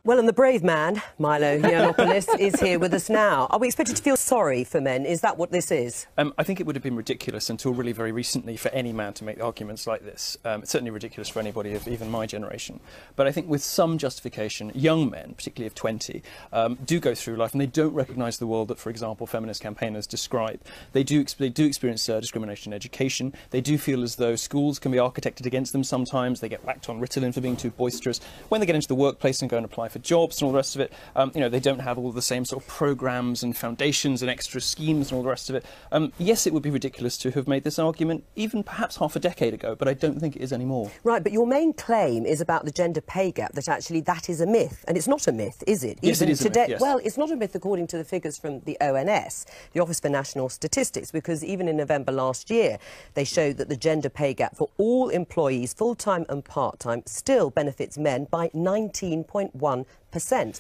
Well, and the brave man, Milo Yiannopoulos, is here with us now. Are we expected to feel sorry for men? Is that what this is? I think it would have been ridiculous until really very recently for any man to make arguments like this. It's certainly ridiculous for anybody of even my generation. But I think with some justification, young men, particularly of 20, do go through life and they don't recognise the world that, for example, feminist campaigners describe. They do experience discrimination in education. They do feel as though schools can be architected against them sometimes. They get whacked on Ritalin for being too boisterous. When they get into the workplace and go and apply for jobs and all the rest of it, they don't have all the same sort of programmes and foundations and extra schemes and all the rest of it. Yes, it would be ridiculous to have made this argument even perhaps half a decade ago, but I don't think it is anymore. Right, but your main claim is about the gender pay gap, that actually that is a myth. And it's not a myth, is it? Yes, even it is today, a myth, yes. Well, it's not a myth according to the figures from the ONS, the Office for National Statistics, because even in November last year, they showed that the gender pay gap for all employees, full-time and part-time, still benefits men by 19.1%.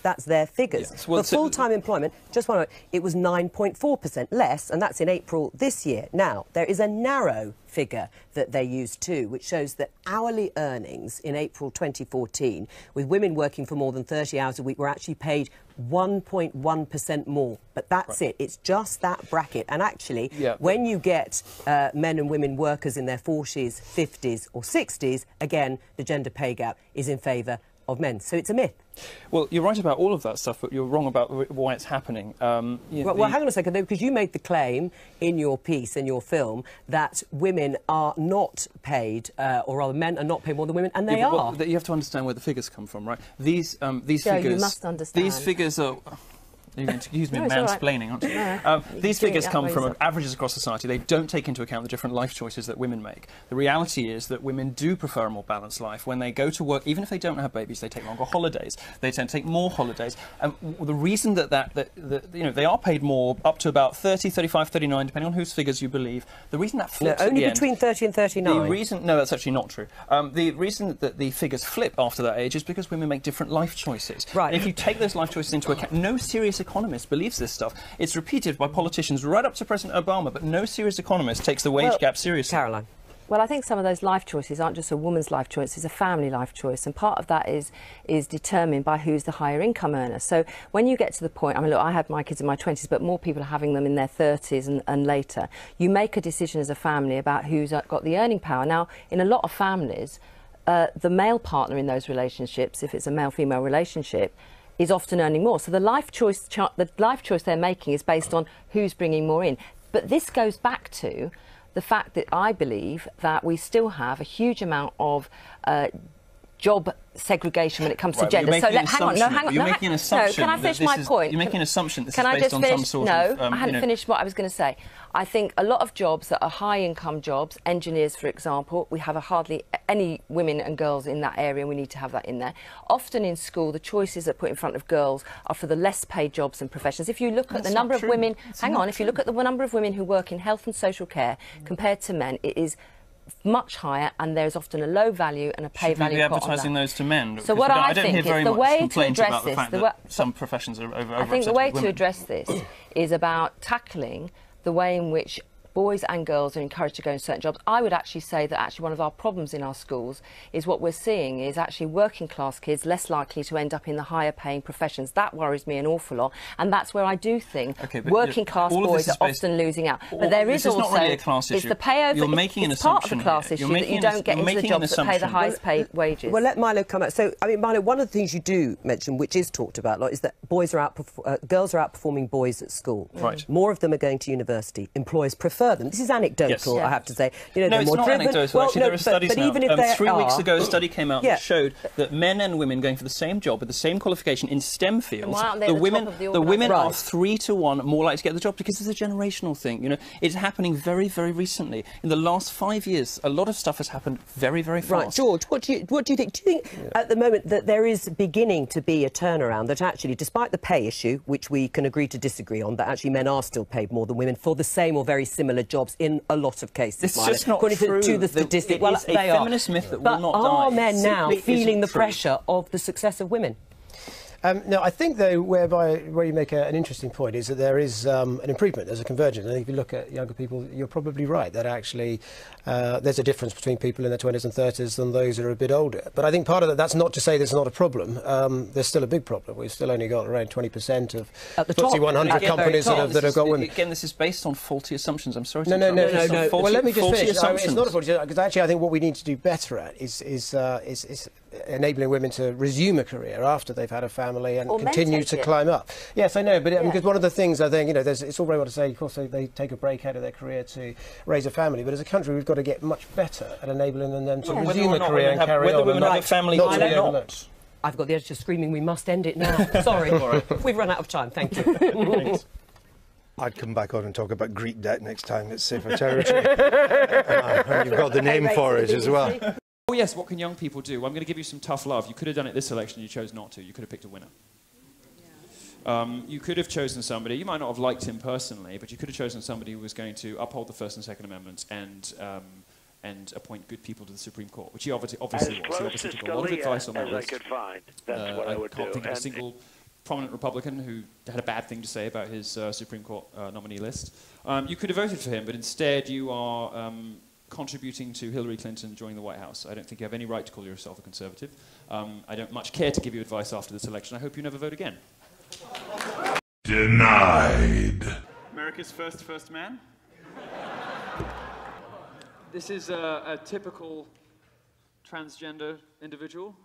That's their figures. Yes. Well, for full-time employment, just one moment, it was 9.4% less, and that's in April this year. Now, there is a narrow figure that they use too, which shows that hourly earnings in April 2014, with women working for more than 30 hours a week, were actually paid 1.1% more. But that's right. It's just that bracket. And actually, when you get men and women workers in their 40s, 50s or 60s, again, the gender pay gap is in favour of men. So it's a myth. Well, you're right about all of that stuff, but you're wrong about why it's happening. Well, hang on a second, though, because you made the claim in your piece, in your film, that women are not paid, or rather men are not paid more than women, and they are. Well, you have to understand where the figures come from, right? These figures... you must understand. These figures are... You're going to accuse me of mansplaining, aren't you? No, these figures come from averages across society. They don't take into account the different life choices that women make. The reality is that women do prefer a more balanced life. When they go to work, even if they don't have babies, they take longer holidays. They tend to take more holidays. The reason that they are paid more, up to about 30, 35, 39, depending on whose figures you believe. The reason that flips only at the between end, 30 and 39. No, that's actually not true. The reason that the figures flip after that age is because women make different life choices. Right. And if you take those life choices into account, no serious economist believes this stuff. It's repeated by politicians right up to President Obama, but no serious economist takes the wage gap seriously. Caroline. Well, I think some of those life choices aren't just a woman's life choice, it's a family life choice, and part of that is determined by who's the higher income earner. So when you get to the point, I mean, look, I had my kids in my 20s, but more people are having them in their 30s and later, you make a decision as a family about who's got the earning power. Now, in a lot of families, the male partner in those relationships, if it's a male-female relationship, is often earning more. So the life choice they're making is based on who's bringing more in. But this goes back to the fact that I believe that we still have a huge amount of job segregation when it comes to gender. So hang on. You're making an assumption. No, can I finish my point? You're making an assumption this is based on some sort of... No, I hadn't finished what I was going to say. I think a lot of jobs that are high-income jobs, engineers, for example, we have hardly any women and girls in that area, and we need to have that in there. Often in school, the choices that are put in front of girls are for the less-paid jobs and professions. If you look at the number of women... If you look at the number of women who work in health and social care compared to men, it is much higher, and there's often a low value and a pay value. Should we be advertising those to men? So what I think is the way to address this, some professions are over. I think the way to address this is about tackling the way in which boys and girls are encouraged to go in certain jobs. I would actually say that one of our problems in our schools is what we're seeing is actually working class kids less likely to end up in the higher paying professions. That worries me an awful lot, and that's where I do think working class boys are often losing out. But there is also, not really a class issue. It's the pay over. You're making an assumption. It's part of the class issue that you don't get into the jobs that pay the highest paid wages. Well, let Milo come out. So, I mean, Milo, one of the things you do mention, which is talked about a lot, is that girls are outperforming boys at school. Right. More of them are going to university. Employers prefer them. This is anecdotal. Yes. I have to say. No, it's not anecdotal. Actually, there are studies now. Even if 3 weeks ago, a study came out that showed that men and women going for the same job with the same qualification in STEM fields, the women are 3 to 1 more likely to get the job, because it's a generational thing. You know, it's happening very, very recently. In the last 5 years, a lot of stuff has happened very, very fast. Right, George, what do you think? Do you think at the moment that there is beginning to be a turnaround, that actually, despite the pay issue, which we can agree to disagree on, that actually men are still paid more than women for the same or very similar jobs in a lot of cases? It's just not according true. To the statistics. Well, it's a feminist myth that will not die. But are men now feeling the pressure of the success of women? No, I think, though, where you make an interesting point is that there is an improvement, there's a convergence. I think if you look at younger people, you're probably right, that actually there's a difference between people in their 20s and 30s than those who are a bit older. But I think part of that's not to say there's not a problem. There's still a big problem. We've still only got around 20% of FTSE 100 companies that have got women. Again, this is based on faulty assumptions. I'm sorry to No. interrupt. Well, let me just finish. It's not a faulty, because actually I think what we need to do better at is enabling women to resume a career after they've had a family and continue to climb up. Yes, I know, but because one of the things I think, it's all very well to say, of course, they take a break out of their career to raise a family, but as a country we've got to get much better at enabling them to resume a career and carry on. Whether women have a family or not. I've got the edge of screaming, we must end it now. Sorry, we've run out of time, thank you. I'd come back on and talk about Greek debt next time. It's safer territory. And you've got the name for it as well. Oh yes, what can young people do? Well, I'm going to give you some tough love. You could have done it this election, you chose not to. You could have picked a winner. You could have chosen somebody, you might not have liked him personally, but you could have chosen somebody who was going to uphold the First and Second Amendments and appoint good people to the Supreme Court, which he obviously was. He obviously took a lot of advice on that list. I could find. That's what I would do. can't think of a single prominent Republican who had a bad thing to say about his Supreme Court nominee list. You could have voted for him, but instead you are contributing to Hillary Clinton joining the White House. I don't think you have any right to call yourself a conservative. I don't much care to give you advice after this election. I hope you never vote again. Denied. America's first man. This is a typical transgender individual.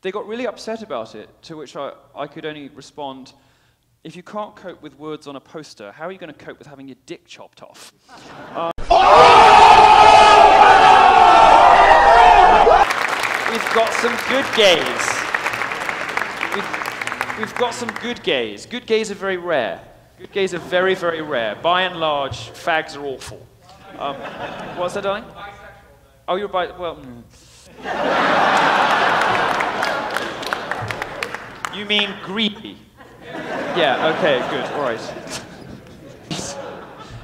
They got really upset about it, to which I could only respond, if you can't cope with words on a poster, how are you going to cope with having your dick chopped off? We've got some good gays. We've got some good gays. Good gays are very rare. Good gays are very, very rare. By and large, fags are awful. What's that, darling? Oh, you're well... You mean greedy? Yeah, okay, good, all right.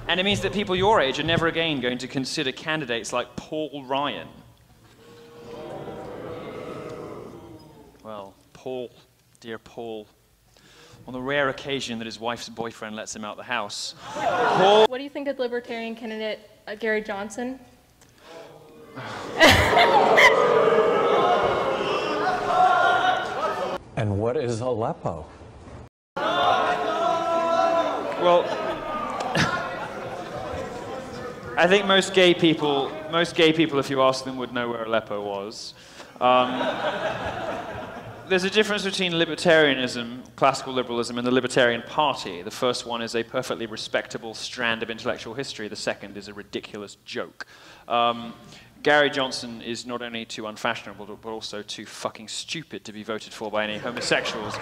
And it means that people your age are never again going to consider candidates like Paul Ryan. Well, Paul, dear Paul, on the rare occasion that his wife's boyfriend lets him out the house, Paul... What do you think of Libertarian candidate Gary Johnson? And what is Aleppo? Well, I think most gay people, if you ask them, would know where Aleppo was. There's a difference between libertarianism, classical liberalism, and the Libertarian Party. The first one is a perfectly respectable strand of intellectual history. The second is a ridiculous joke. Gary Johnson is not only too unfashionable, but also too fucking stupid to be voted for by any homosexuals.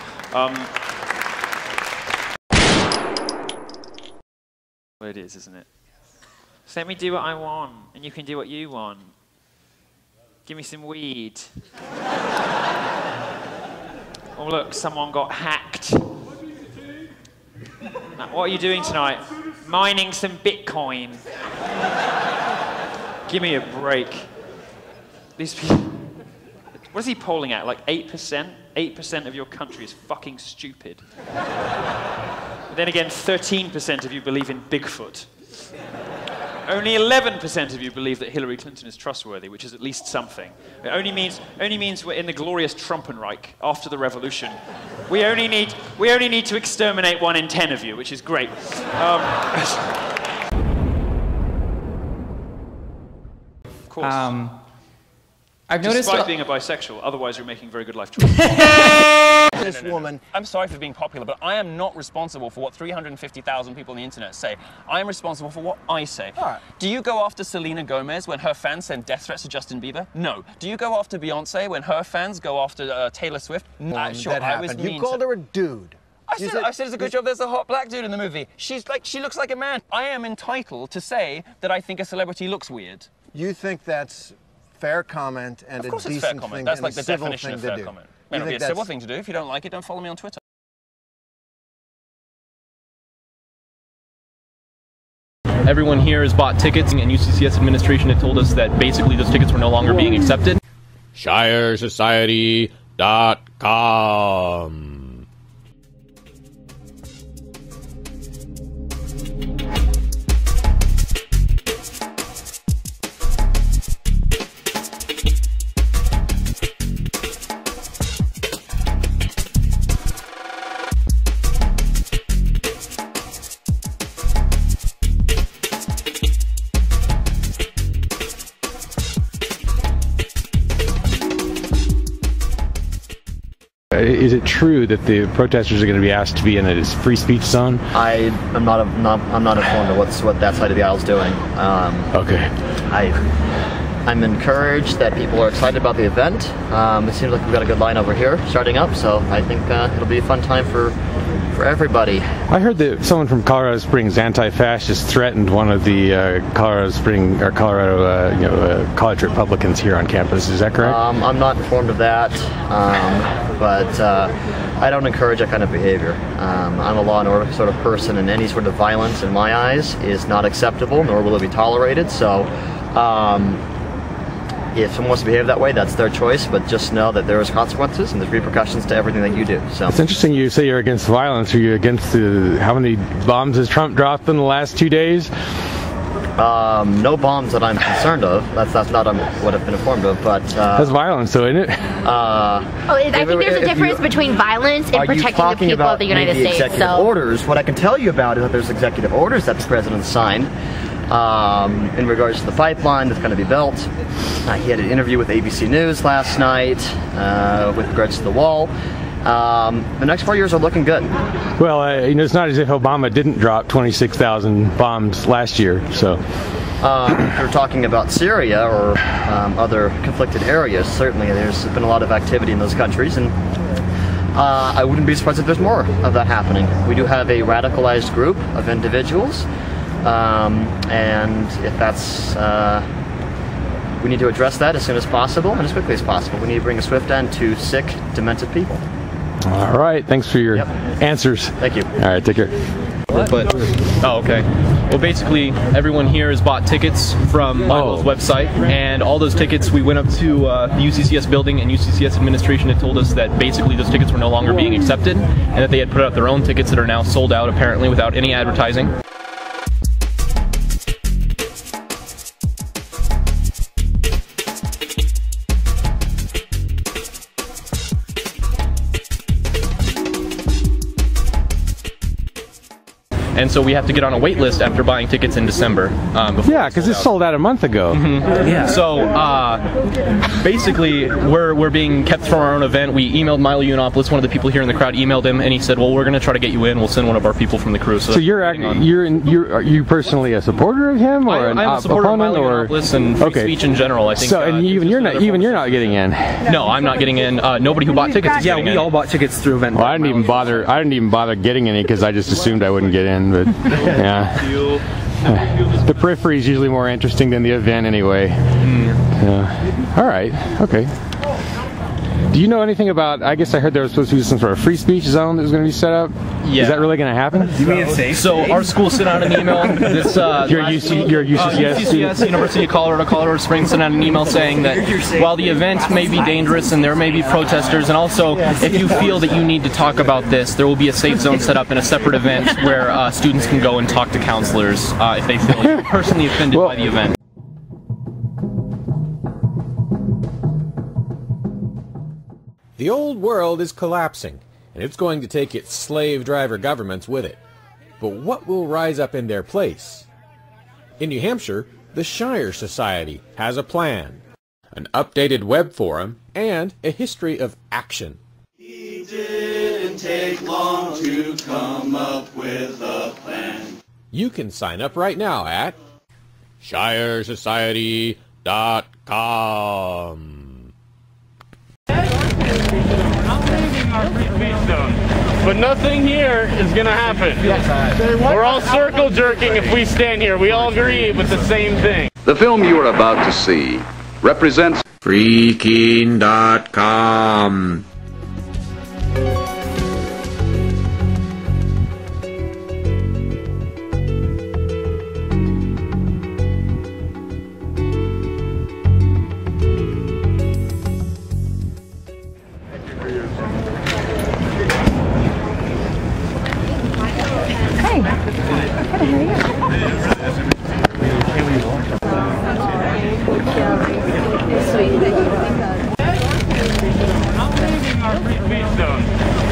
Well, it is, isn't it? So let me do what I want, and you can do what you want. Give me some weed. Oh, look, someone got hacked. Now, what are you doing tonight? Mining some Bitcoin. Give me a break. These people... What is he polling at? Like 8%? 8% of your country is fucking stupid. Then again, 13% of you believe in Bigfoot. Only 11% of you believe that Hillary Clinton is trustworthy, which is at least something. It only means we're in the glorious Trumpenreich after the revolution. We only need to exterminate 1 in 10 of you, which is great. Of course. I've noticed... Despite being a bisexual, otherwise you're making very good life choices. This woman... I'm sorry for being popular, but I am not responsible for what 350,000 people on the internet say. I am responsible for what I say. All right. Do you go after Selena Gomez when her fans send death threats to Justin Bieber? No. Do you go after Beyonce when her fans go after Taylor Swift? Sure, I was mean. You called her a dude. I said it's a good job there's a hot black dude in the movie. She looks like a man. I am entitled to say that I think a celebrity looks weird. You think that's fair comment and a decent thing, it's fair comment. That's like the definition of fair comment. May not be a civil thing to do. If you don't like it, don't follow me on Twitter. Everyone here has bought tickets, and UCCS administration had told us that basically those tickets were no longer being accepted. ShireSociety.com. Is it true that the protesters are going to be asked to be in a free speech zone? I'm not informed of what that side of the aisle is doing. Okay. I'm encouraged that people are excited about the event. It seems like we've got a good line over here starting up, so I think it'll be a fun time for everybody. I heard that someone from Colorado Springs, anti-fascist, threatened one of the Colorado college Republicans here on campus. Is that correct? I'm not informed of that, but I don't encourage that kind of behavior. I'm a law and order sort of person, and any sort of violence, in my eyes, is not acceptable, nor will it be tolerated. So, if someone wants to behave that way, that's their choice, but just know that there is consequences and there's repercussions to everything that you do. So it's interesting you say you're against violence. Are you against how many bombs has Trump dropped in the last 2 days? No bombs that I'm concerned of. That's not what I've been informed of, but... that's violence, though, isn't it? I think there's a difference between violence and protecting the people of the United States. Executive orders. What I can tell you about is that there's executive orders that the president signed in regards to the pipeline that's going to be built. He had an interview with ABC News last night with regards to the wall. The next 4 years are looking good. Well, it's not as if Obama didn't drop 26,000 bombs last year. So, if you're talking about Syria or other conflicted areas, certainly there's been a lot of activity in those countries, and I wouldn't be surprised if there's more of that happening. We do have a radicalized group of individuals. And if that's, we need to address that as soon as possible and as quickly as possible. We need to bring a swift end to sick, demented people. All right, thanks for your answers. Thank you. All right, take care. Okay. Well, basically, everyone here has bought tickets from Milo's website, and all those tickets, we went up to the UCCS building, and UCCS administration had told us that basically those tickets were no longer being accepted, and that they had put out their own tickets that are now sold out, apparently, without any advertising. And so we have to get on a wait list after buying tickets in December. Yeah, because it sold out a month ago. Mm-hmm. Yeah. So basically, we're being kept from our own event. We emailed Milo Yiannopoulos, one of the people here in the crowd, emailed him, and he said, "Well, we're going to try to get you in. We'll send one of our people from the crew." So are you personally a supporter of him, or I'm a supporter of Milo Yiannopoulos and free speech in general. I think. So, and even you're not getting in. No, I'm not getting in. Nobody who bought tickets is getting in. We all bought tickets through Event. Well, I didn't even bother getting any because I just assumed I wouldn't get in. But yeah, the periphery is usually more interesting than the event anyway. All right, okay. Do you know anything about, I guess I heard there was supposed to be some sort of free speech zone that was going to be set up? Yeah. Is that really going to happen? You mean it's safe? So our school sent out an email. This, you're UCCS, University of Colorado Springs sent out an email saying that while the event may be dangerous and there may be protesters, and also if you feel that you need to talk about this, there will be a safe zone set up in a separate event where students can go and talk to counselors if they feel personally offended by the event. The old world is collapsing, and it's going to take its slave driver governments with it. But what will rise up in their place? In New Hampshire, the Shire Society has a plan, an updated web forum, and a history of action. He didn't take long to come up with a plan. You can sign up right now at ShireSociety.com. But nothing here is going to happen. We're all circle jerking if we stand here. We all agree with the same thing. The film you are about to see represents Freaking.com.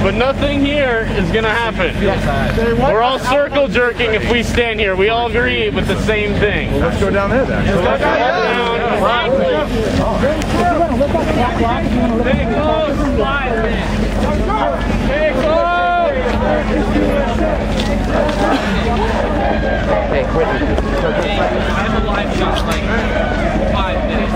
But nothing here is gonna happen. We're all circle jerking if we stand here. We all agree with the same thing. Well, let's go down there then. So let's go down. Stay close. Stay close. Hey, quit. I have a live shot like 5 minutes.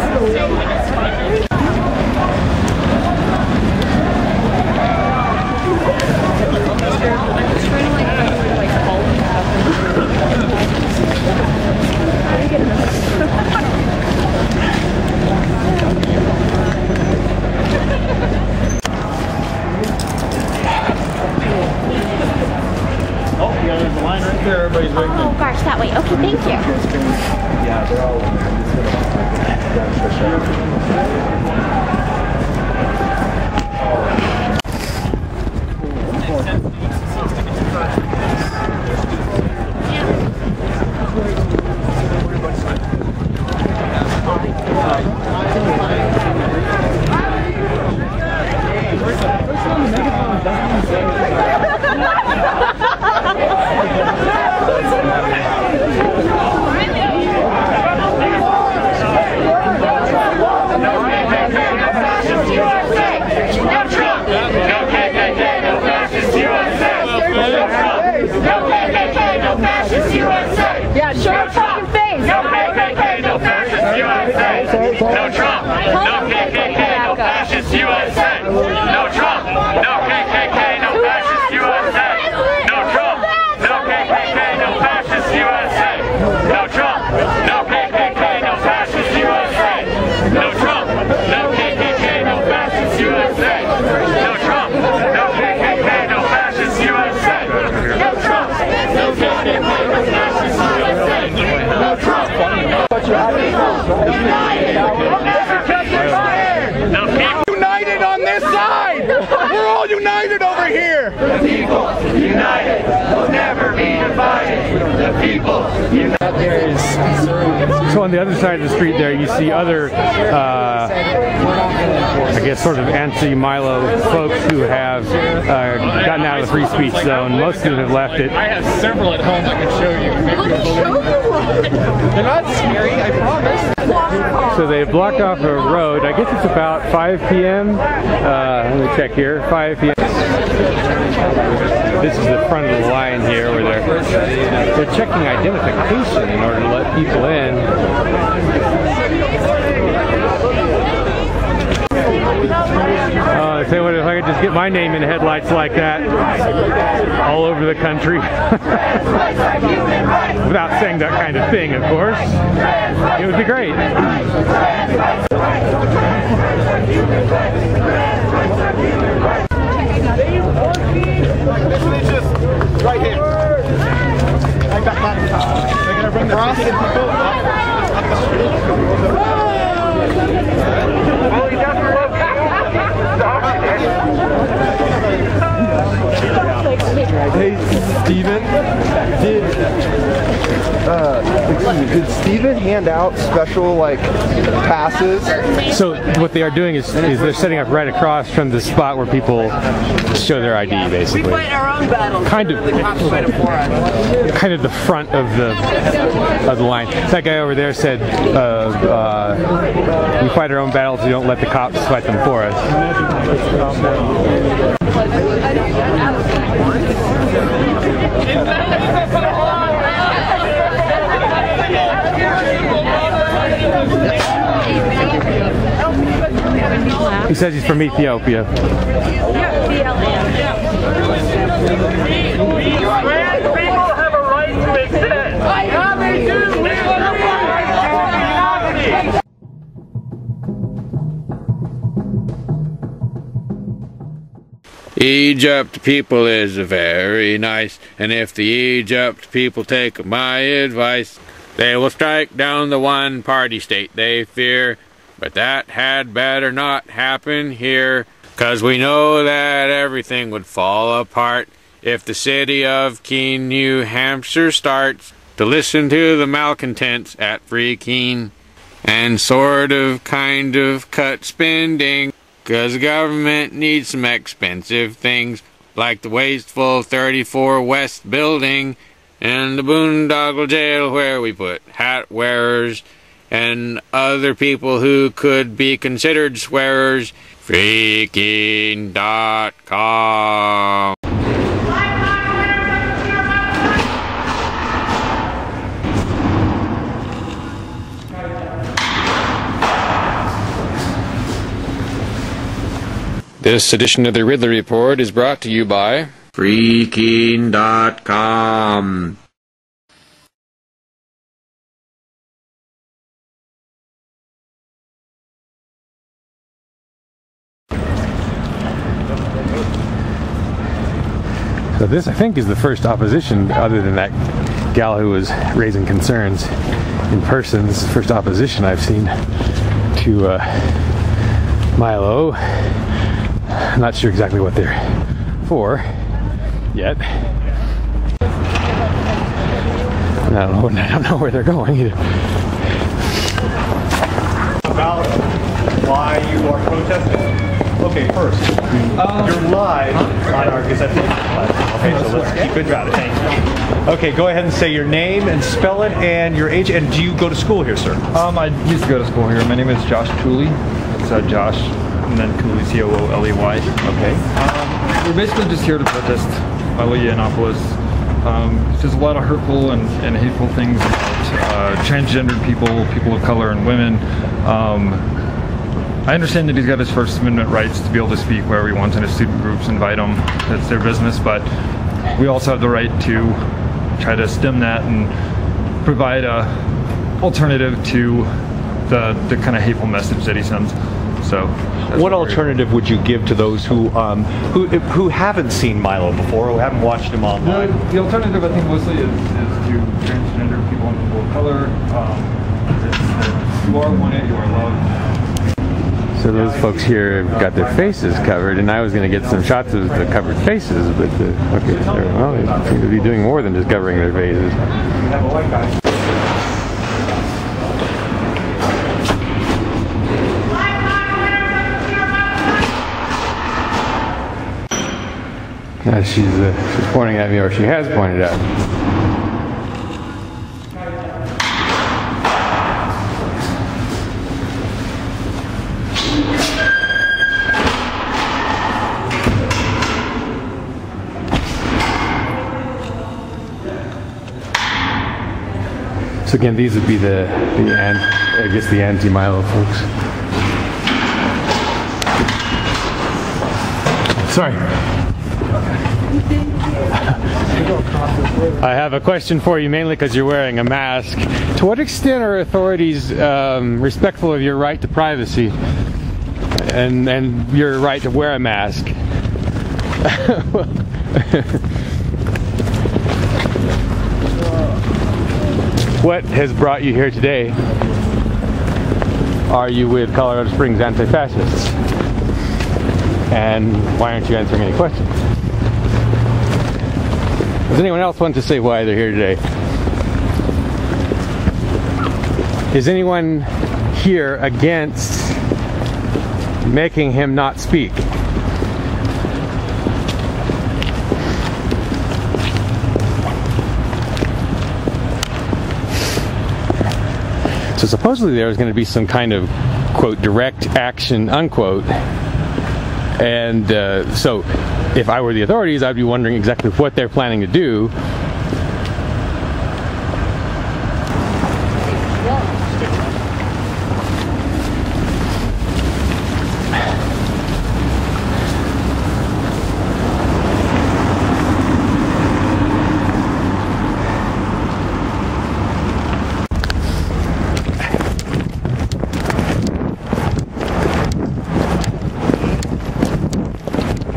Oh gosh, that way. Okay, thank you. Yeah, they're all in there. That's for sure. Yeah, show your fucking face. No KKK, no fascist USA. No Trump. No KKK, no fascist USA. No Trump. No KKK, no fascist USA. No Trump. No KKK, no fascist USA. No Trump. No KKK, no fascist USA. No Trump. No KKK, no fascist USA. No Trump. No KKK, no fascist USA. No Trump. No KKK, no fascist USA. No Trump. United on this side! We're all united over here! The people united will never be divided. The people united. So on the other side of the street there, you see other, I guess, sort of anti-Milo folks who have gotten out of the free speech zone. Most of them have left it. I have several at home I can show you. They're not scary, I promise. So they blocked off a road. I guess it's about 5 p.m. Let me check here. 5 p.m. This is the front of the line here where they're checking identification in order to let people in. Say what if I could just get my name in headlights like that all over the country. Without saying that kind of thing, of course. It would be great. Right here. They're gonna bring the people up the street. Well, he doesn't look. Hey, Steven, did Steven hand out special, like, passes? So what they are doing is they're setting up right across from the spot where people show their ID, basically. We fight our own battles. Kind of the front of the line. That guy over there said, we fight our own battles, we don't let the cops fight them for us. He says he's from Ethiopia. Trans people have a right to exist. Yeah, they do. Egypt people is very nice, and if the Egypt people take my advice, they will strike down the one-party state they fear. But that had better not happen here, 'cause we know that everything would fall apart if the city of Keene, New Hampshire starts to listen to the malcontents at Free Keene and sort of kind of cut spending, 'cause the government needs some expensive things like the wasteful 34 West building and the boondoggle jail where we put hat wearers and other people who could be considered swearers. Freaking.com. This edition of the Ridley Report is brought to you by Freaking.com. So this, I think, is the first opposition, other than that gal who was raising concerns in person. This is the first opposition I've seen to Milo. I'm not sure exactly what they're for yet. I don't know where they're going either. About why you are protesting? Okay, first, you're live on our Gazette. Okay, so let's keep it about it. Thank you. Okay, go ahead and say your name and spell it and your age. And do you go to school here, sir? I used to go to school here. My name is Josh Cooley. It's Josh, and then Cooley, C-O-O-L-E-Y. Okay. We're basically just here to protest Milo Yiannopoulos. There's a lot of hurtful and hateful things about transgendered people, people of color, and women. I understand that he's got his First Amendment rights to be able to speak wherever he wants in his student groups, invite them, that's their business, but we also have the right to try to stem that and provide a alternative to the kind of hateful message that he sends. So, what alternative would you give to those who haven't seen Milo before, who haven't watched him online? The alternative, I think, mostly is to transgender people and people of color. You are wanted, you are loved. So those folks here have got their faces covered, and I was going to get some shots of the covered faces, but okay, well, they seem to be doing more than just covering their faces. She's pointing at me, or she has pointed at me. So again, these would be the anti-Milo folks. Sorry. I have a question for you, mainly because you're wearing a mask. To what extent are authorities respectful of your right to privacy and your right to wear a mask? What has brought you here today? Are you with Colorado Springs anti-fascists? And why aren't you answering any questions? Does anyone else want to say why they're here today? Is anyone here against making him not speak? So supposedly there was going to be some kind of, quote, direct action, unquote. And so if I were the authorities, I'd be wondering exactly what they're planning to do.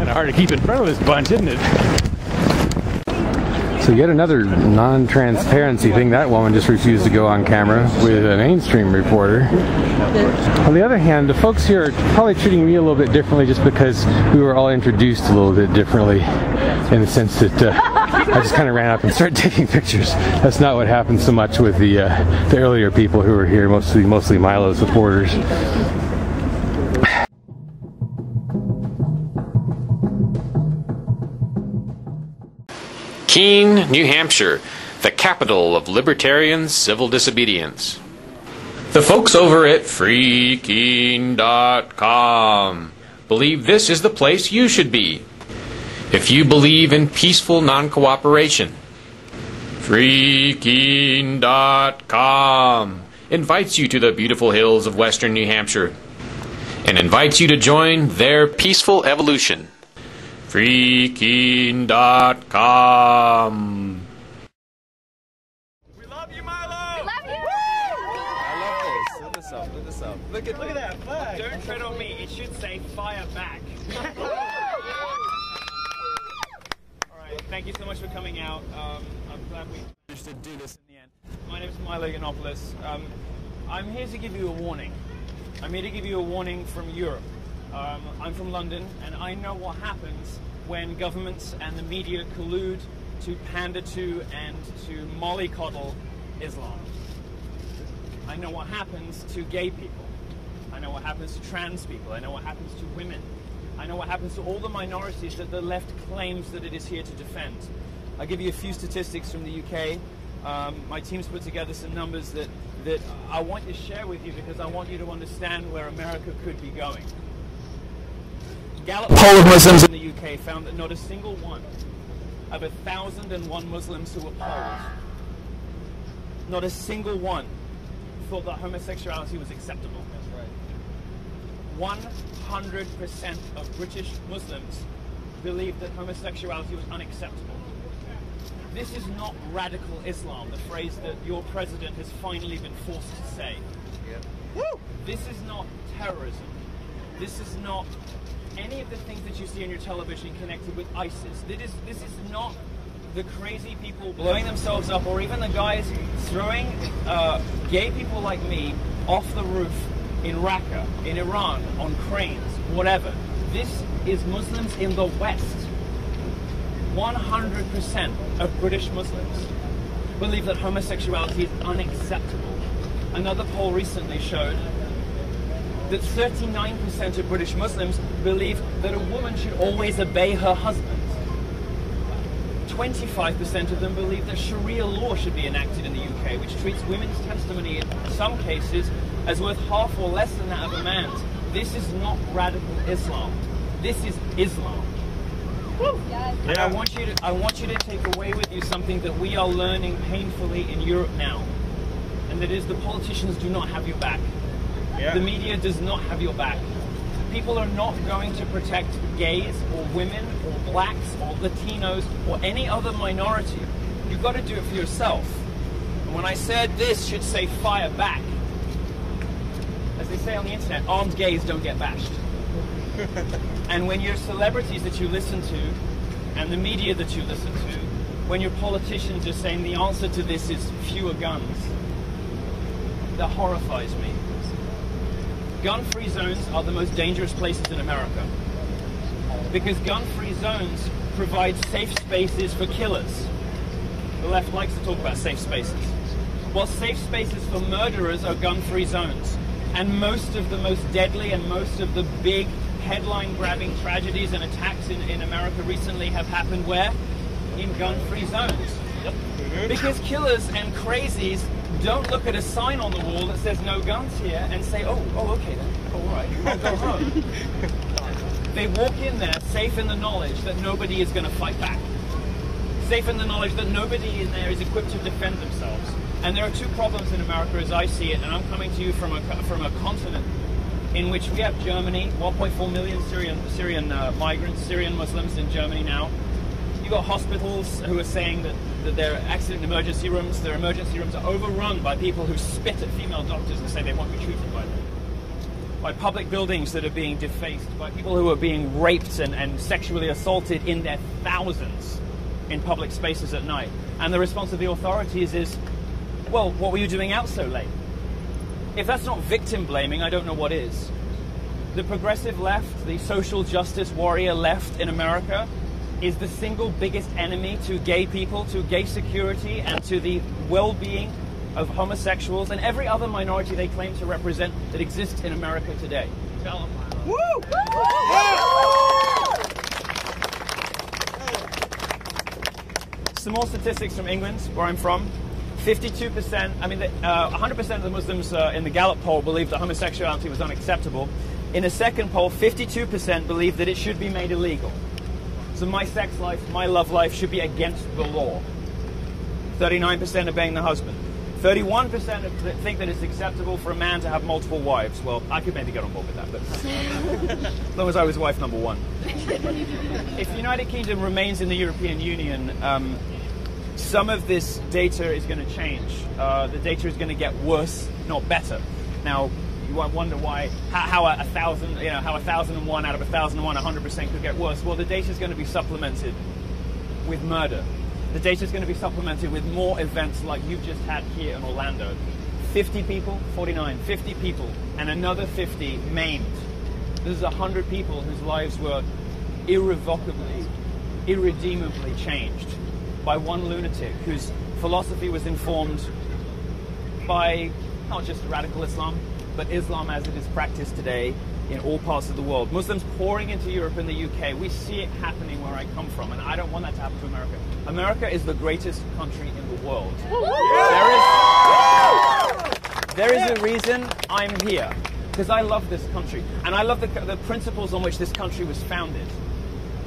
Hard to keep in front of this bunch, isn't it? So yet another non-transparency thing. That woman just refused to go on camera with a mainstream reporter. On the other hand, the folks here are probably treating me a little bit differently just because we were all introduced a little bit differently, in the sense that I just kind of ran up and started taking pictures. That's not what happened so much with the earlier people who were here, mostly Milo supporters. Keene, New Hampshire, the capital of libertarian civil disobedience. The folks over at freekeene.com believe this is the place you should be if you believe in peaceful non-cooperation. freekeene.com invites you to the beautiful hills of western New Hampshire and invites you to join their peaceful evolution. freekeene.com. We love you, Milo! Love you! I love this. Look this up. Look this up. Look at that flag. Don't tread on me. It should say fire back. Alright, thank you so much for coming out. I'm glad we managed to do this in the end. My name is Milo Yiannopoulos. I'm here to give you a warning. I'm here to give you a warning from Europe. I'm from London, and I know what happens when governments and the media collude to pander to and to mollycoddle Islam. I know what happens to gay people. I know what happens to trans people. I know what happens to women. I know what happens to all the minorities that the left claims that it is here to defend. I'll give you a few statistics from the UK. My team's put together some numbers that I want to share with you because I want you to understand where America could be going. Gallup poll of Muslims in the UK found that not a single one of 1,001 Muslims who were polled, not a single one thought that homosexuality was acceptable. That's right. 100% of British Muslims believed that homosexuality was unacceptable. This is not radical Islam, the phrase that your president has finally been forced to say. Yep. Woo! This is not terrorism. This is not any of the things that you see on your television connected with ISIS. This is not the crazy people blowing themselves up, or even the guys throwing gay people like me off the roof in Raqqa, in Iran, on cranes, whatever. This is Muslims in the West. 100% of British Muslims believe that homosexuality is unacceptable. Another poll recently showed that 39% of British Muslims believe that a woman should always obey her husband. 25% of them believe that Sharia law should be enacted in the UK, which treats women's testimony in some cases as worth half or less than that of a man's. This is not radical Islam. This is Islam. And I want you to take away with you something that we are learning painfully in Europe now, and that is the politicians do not have your back. Yeah. The media does not have your back. People are not going to protect gays or women or blacks or Latinos or any other minority. You've got to do it for yourself. And when I said this should say fire back, as they say on the internet, armed gays don't get bashed. And when your celebrities that you listen to and the media that you listen to, when your politicians are saying the answer to this is fewer guns, that horrifies me. Gun-free zones are the most dangerous places in America because gun-free zones provide safe spaces for killers. The left likes to talk about safe spaces. Well, safe spaces for murderers are gun-free zones. And most of the most deadly and most of the big headline-grabbing tragedies and attacks in America recently have happened where? In gun-free zones. Because killers and crazies don't look at a sign on the wall that says no guns here and say, oh, okay then, all right, I'll go home. They walk in there safe in the knowledge that nobody is going to fight back. Safe in the knowledge that nobody in there is equipped to defend themselves. And there are two problems in America as I see it, and I'm coming to you from a continent in which we have Germany, 1.4 million Syrian migrants, Syrian Muslims in Germany now. You've got hospitals who are saying that their accident emergency rooms, their emergency rooms are overrun by people who spit at female doctors and say they won't be treated by them. By public buildings that are being defaced, by people who are being raped and sexually assaulted in their thousands in public spaces at night. And the response of the authorities is, well, what were you doing out so late? If that's not victim blaming, I don't know what is. The progressive left, the social justice warrior left in America, is the single biggest enemy to gay people, to gay security, and to the well-being of homosexuals and every other minority they claim to represent that exists in America today. Tell them. Woo! some more statistics from England, where I'm from. 52%, I mean, 100% of the Muslims in the Gallup poll believed that homosexuality was unacceptable. In a second poll, 52% believed that it should be made illegal. So my sex life, my love life should be against the law. 39% are banging the husband. 31% think that it's acceptable for a man to have multiple wives. Well, I could maybe get on board with that, but as long as I was wife number one. If the United Kingdom remains in the European Union, some of this data is going to change. The data is going to get worse, not better. Now, you might wonder why, how 1,001 out of 1,001, 100% could get worse. Well, the data is going to be supplemented with murder. The data is going to be supplemented with more events like you've just had here in Orlando. 50 people, 49, 50 people, and another 50 maimed. This is 100 people whose lives were irrevocably, irredeemably changed by one lunatic whose philosophy was informed by not just radical Islam, but Islam as it is practiced today in all parts of the world. Muslims pouring into Europe and the UK. We see it happening where I come from, and I don't want that to happen to America. America is the greatest country in the world. There is a reason I'm here, because I love this country, and I love the principles on which this country was founded.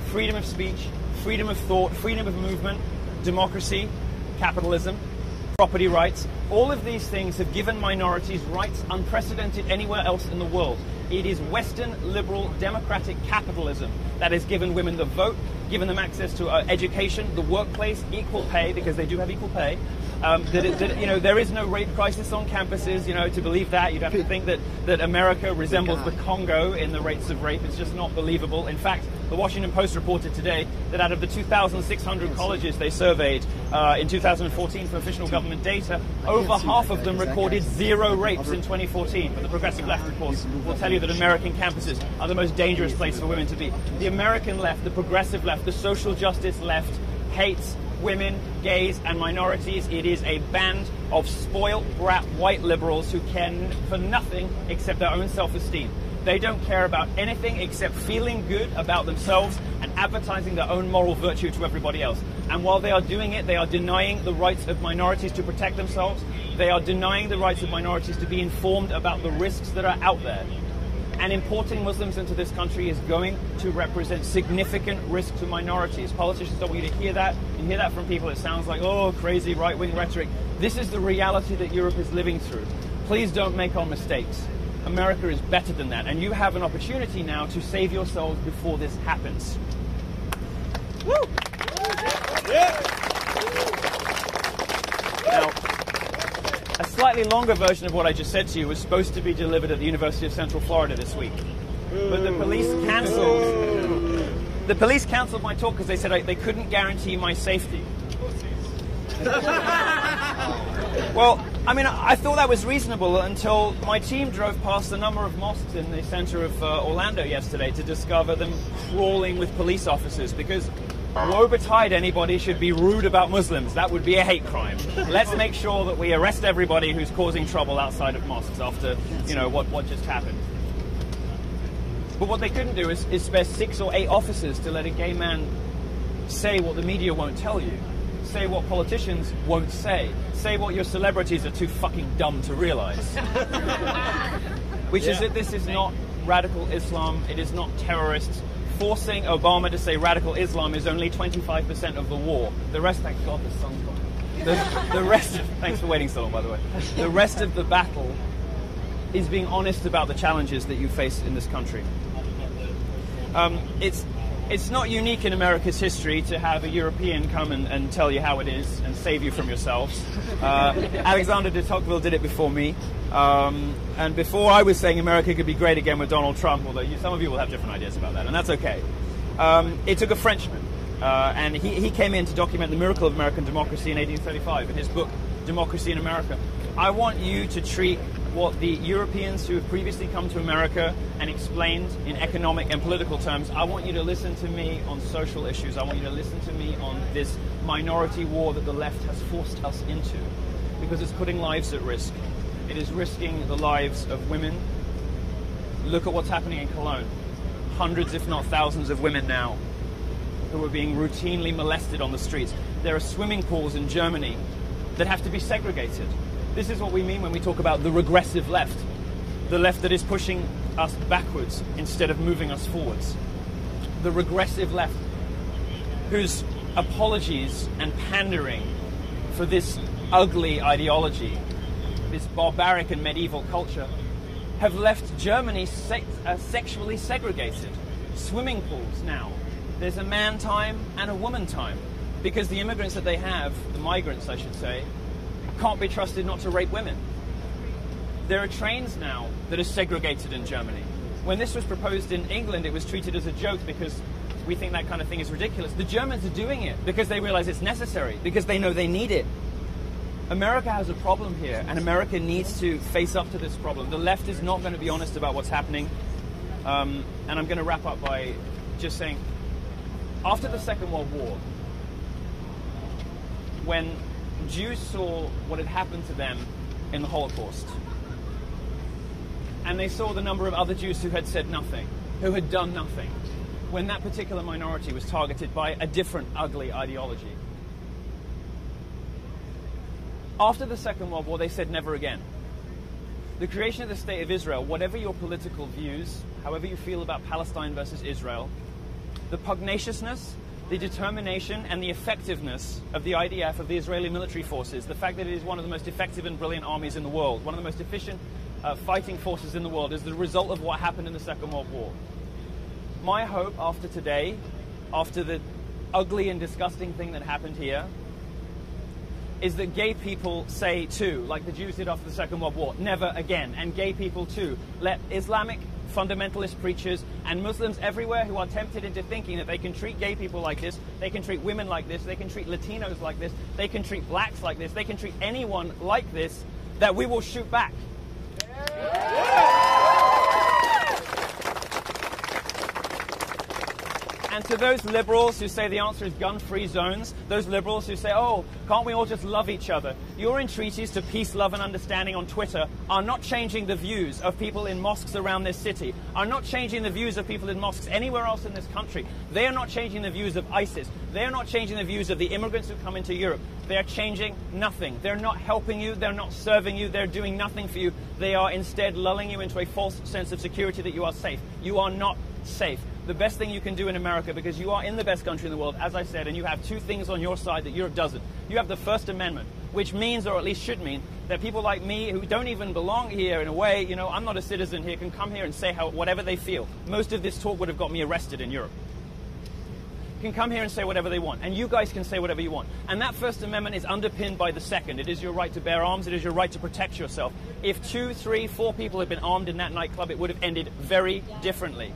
Freedom of speech, freedom of thought, freedom of movement, democracy, capitalism, property rights. All of these things have given minorities rights unprecedented anywhere else in the world. It is Western liberal democratic capitalism that has given women the vote, given them access to education, the workplace, equal pay, because they do have equal pay. There is no rape crisis on campuses. To believe that, you'd have to think that America resembles the Congo in the rates of rape. It's just not believable. In fact, the Washington Post reported today that out of the 2,600 colleges they surveyed in 2014 for official government data, over half of them recorded 0 rapes in 2014. But the progressive left, of course, will tell you that American campuses are the most dangerous place for women to be. The American left, the progressive left, the social justice left hates women, gays, and minorities. It is a band of spoiled brat white liberals who care for nothing except their own self-esteem. They don't care about anything except feeling good about themselves and advertising their own moral virtue to everybody else. And while they are doing it, they are denying the rights of minorities to protect themselves. They are denying the rights of minorities to be informed about the risks that are out there. And importing Muslims into this country is going to represent significant risk to minorities. Politicians don't want you to hear that. You hear that from people. It sounds like, oh, crazy right-wing rhetoric. This is the reality that Europe is living through. Please don't make our mistakes. America is better than that. And you have an opportunity now to save yourselves before this happens. Woo! Yeah. Now, a slightly longer version of what I just said to you was supposed to be delivered at the University of Central Florida this week. But the police cancelled my talk because they said they couldn't guarantee my safety. Well, I mean, I thought that was reasonable until my team drove past a number of mosques in the center of Orlando yesterday to discover them crawling with police officers, because woe betide anybody should be rude about Muslims. That would be a hate crime. Let's make sure that we arrest everybody who's causing trouble outside of mosques after, what just happened. But what they couldn't do is spare 6 or 8 officers to let a gay man say what the media won't tell you, say what politicians won't say what your celebrities are too fucking dumb to realize. Which is that this is not radical Islam, it is not terrorists. Forcing Obama to say radical Islam is only 25% of the war. The rest, thank God the sun's gone. The rest, thanks for waiting so long, by the way. The rest of the battle is being honest about the challenges that you face in this country. It's not unique in America's history to have a European come and tell you how it is and save you from yourselves. Alexander de Tocqueville did it before me. And before I was saying America could be great again with Donald Trump, although some of you will have different ideas about that, and that's okay. It took a Frenchman, and he came in to document the miracle of American democracy in 1835 in his book, Democracy in America. I want you to treat what the Europeans who have previously come to America and explained in economic and political terms, I want you to listen to me on social issues. I want you to listen to me on this minority war that the left has forced us into, because it's putting lives at risk. It is risking the lives of women. Look at what's happening in Cologne. Hundreds, if not thousands, of women now who are being routinely molested on the streets. there are swimming pools in Germany that have to be segregated. This is what we mean when we talk about the regressive left, the left that is pushing us backwards instead of moving us forwards. The regressive left, whose apologies and pandering for this ugly ideology, this barbaric and medieval culture, have left Germany sexually segregated. Swimming pools now. There's a man time and a woman time, because the immigrants that they have, the migrants I should say, can't be trusted not to rape women. There are trains now that are segregated in Germany. When this was proposed in England, it was treated as a joke because we think that kind of thing is ridiculous. The Germans are doing it because they realize it's necessary, because they know they need it. America has a problem here, and America needs to face up to this problem. The left is not going to be honest about what's happening. And I'm going to wrap up by just saying, after the Second World War, when Jews saw what had happened to them in the Holocaust, and they saw the number of other Jews who had said nothing, who had done nothing, when that particular minority was targeted by a different ugly ideology. After the Second World War, they said never again. The creation of the State of Israel, whatever your political views, however you feel about Palestine versus Israel, the pugnaciousness, the determination and the effectiveness of the IDF, of the Israeli military forces, the fact that it is one of the most effective and brilliant armies in the world, one of the most efficient fighting forces in the world, is the result of what happened in the Second World War. My hope after today, after the ugly and disgusting thing that happened here, is that gay people say too, like the Jews did after the Second World War, never again. And gay people too, let Islamic fundamentalist preachers and Muslims everywhere who are tempted into thinking that they can treat gay people like this, they can treat women like this, they can treat Latinos like this, they can treat blacks like this, they can treat anyone like this, that we will shoot back. And to those liberals who say the answer is gun-free zones, those liberals who say, oh, can't we all just love each other? Your entreaties to peace, love and understanding on Twitter are not changing the views of people in mosques around this city, are not changing the views of people in mosques anywhere else in this country. They are not changing the views of ISIS. They are not changing the views of the immigrants who come into Europe. They are changing nothing. They're not helping you. They're not serving you. They're doing nothing for you. They are instead lulling you into a false sense of security that you are safe. You are not safe. The best thing you can do in America, because you are in the best country in the world, as I said, and you have two things on your side that Europe doesn't. You have the First Amendment, which means, or at least should mean, that people like me who don't even belong here in a way, you know, I'm not a citizen here, can come here and say whatever they feel. Most of this talk would have got me arrested in Europe. Can come here and say whatever they want, and you guys can say whatever you want. And that First Amendment is underpinned by the Second. It is your right to bear arms. It is your right to protect yourself. If 2, 3, 4 people had been armed in that nightclub, it would have ended very differently.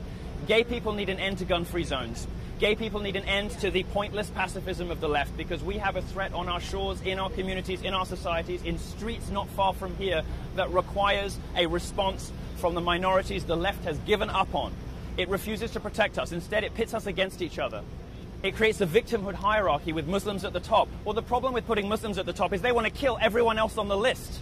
Gay people need an end to gun-free zones. Gay people need an end to the pointless pacifism of the left, because we have a threat on our shores, in our communities, in our societies, in streets not far from here, that requires a response from the minorities the left has given up on. It refuses to protect us. Instead, it pits us against each other. It creates a victimhood hierarchy with Muslims at the top. Well, the problem with putting Muslims at the top is they want to kill everyone else on the list.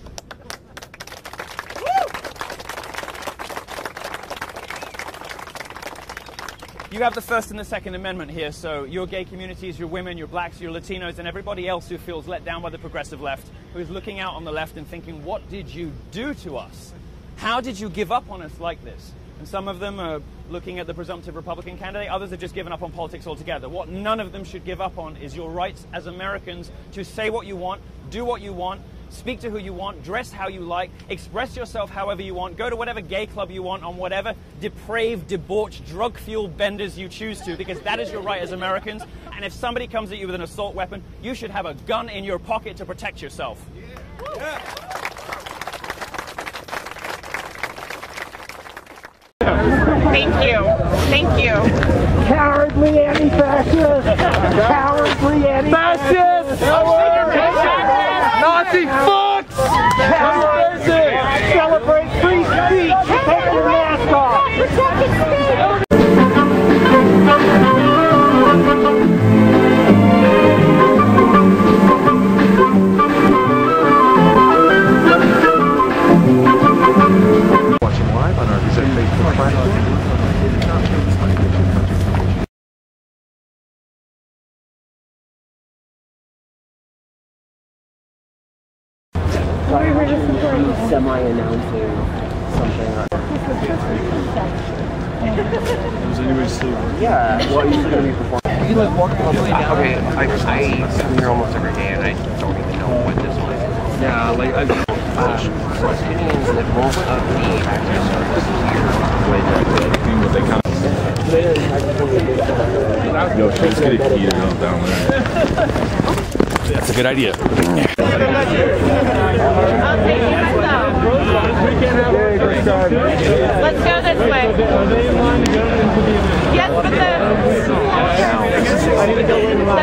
You have the First and the Second Amendment here, so your gay communities, your women, your blacks, your Latinos, and everybody else who feels let down by the progressive left, who is looking out on the left and thinking, what did you do to us? How did you give up on us like this? And some of them are looking at the presumptive Republican candidate, others have just given up on politics altogether. What none of them should give up on is your rights as Americans to say what you want, do what you want, speak to who you want, dress how you like, express yourself however you want, go to whatever gay club you want on whatever depraved, debauched, drug-fueled benders you choose to, because that is your right as Americans. And if somebody comes at you with an assault weapon, you should have a gun in your pocket to protect yourself. Yeah. Thank you. Thank you. Cowardly anti-fascist! Cowardly anti-fascist! Nazi fucks! Cowards! Celebrate free speech! Take your mask off! Watching live on our Gazette Facebook platform. semi-announcing something. Does anybody still? Yeah, what are you going to be performing? You like walking on the side? Okay, I come here almost every day and I don't even know what this was. Yeah, like I've opinions that most of the actors are with Yo, let's get it heated up down there. That's a good idea. I'll take you myself. Let's go this way. Yes,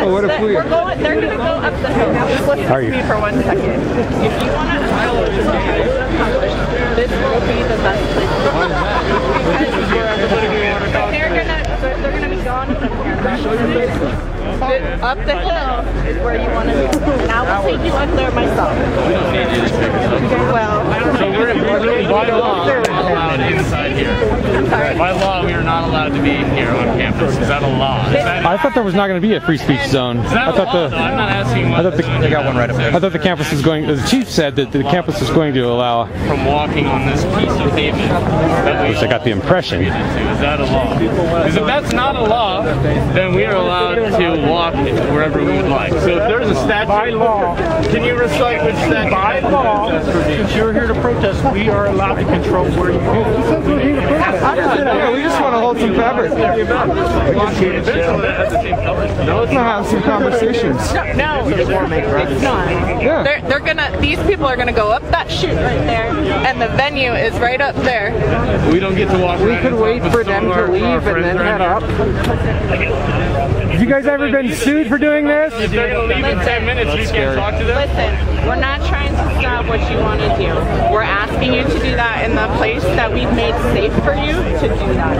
but what if we? they're going to go up the hill. Just listen to me for 1 second. If you want to accomplish, this will be the best place to go. They're gonna be gone from here. Up the hill is where you want to be. And I will take you up there myself. Well, so we're by law not allowed inside here. I'm sorry. By law, we are not allowed to be here on campus. Is that a law? I thought there was not going to be a free speech zone. Is that I thought a law? I'm not asking what they got one right up there. I thought the campus was going. The chief said that the campus was going to allow. From walking on this piece of pavement. That Which I got the impression. Is that a law? Because if that's not a law, then we are allowed to walk wherever we would like. So if there's a statute, by law, can you recite which statute? By law, since you're here to protest, we are allowed to control where you go. Yeah, we just want to hold some fabric. No, it's not have some conversations. No, it's not. Yeah. They're gonna. These people are gonna go up that chute right there, and the venue is right up there. We don't get to walk. We could wait for them to leave and then head up. Have you guys ever been sued for doing this? If they're going to leave in 10 minutes, we can't talk to them. Listen, we're not trying to stop what you want to do. We're asking you to do that in the place that we've made safe for you to do that.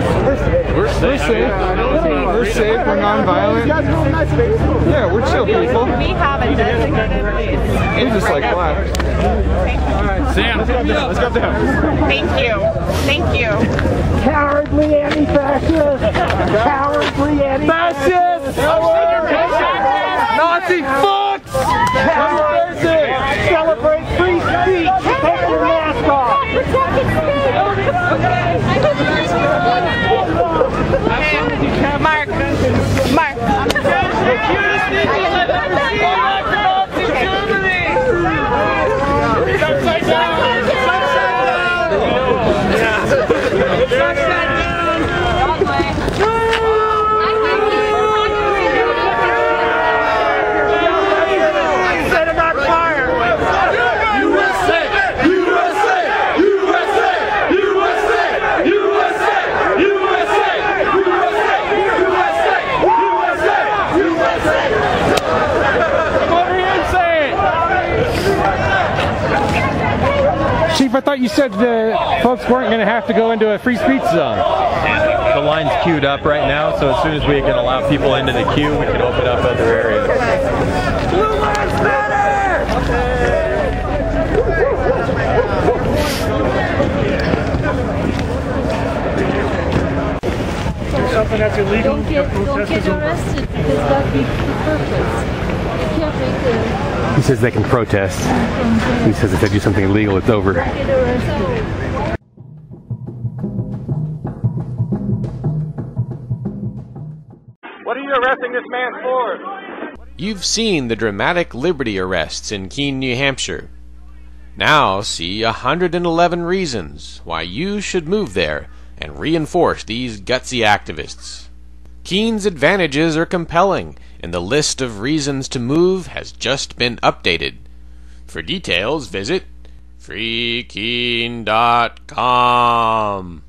We're safe. We're safe. We're non-violent. Yeah, we're chill people. We have a designated place. We're just like black. Sam, let's go up to him. Thank you. Thank you. Cowardly anti-fascist! Cowardly anti-fascist! Nazi fucks! Celebrate free speech! Take your mask off! Mark! Chief, I thought you said the folks weren't going to have to go into a free speech zone. The line's queued up right now, so as soon as we can allow people into the queue, we can open up other areas. Blue lives matter! Something that's illegal. Don't get arrested because that'd be the purpose. You can't make the... He says they can protest. He says if they do something illegal, it's over. What are you arresting this man for? You've seen the dramatic liberty arrests in Keene, New Hampshire. Now see 111 reasons why you should move there and reinforce these gutsy activists. Keene's advantages are compelling, and the list of reasons to move has just been updated. For details, visit freekeene.com.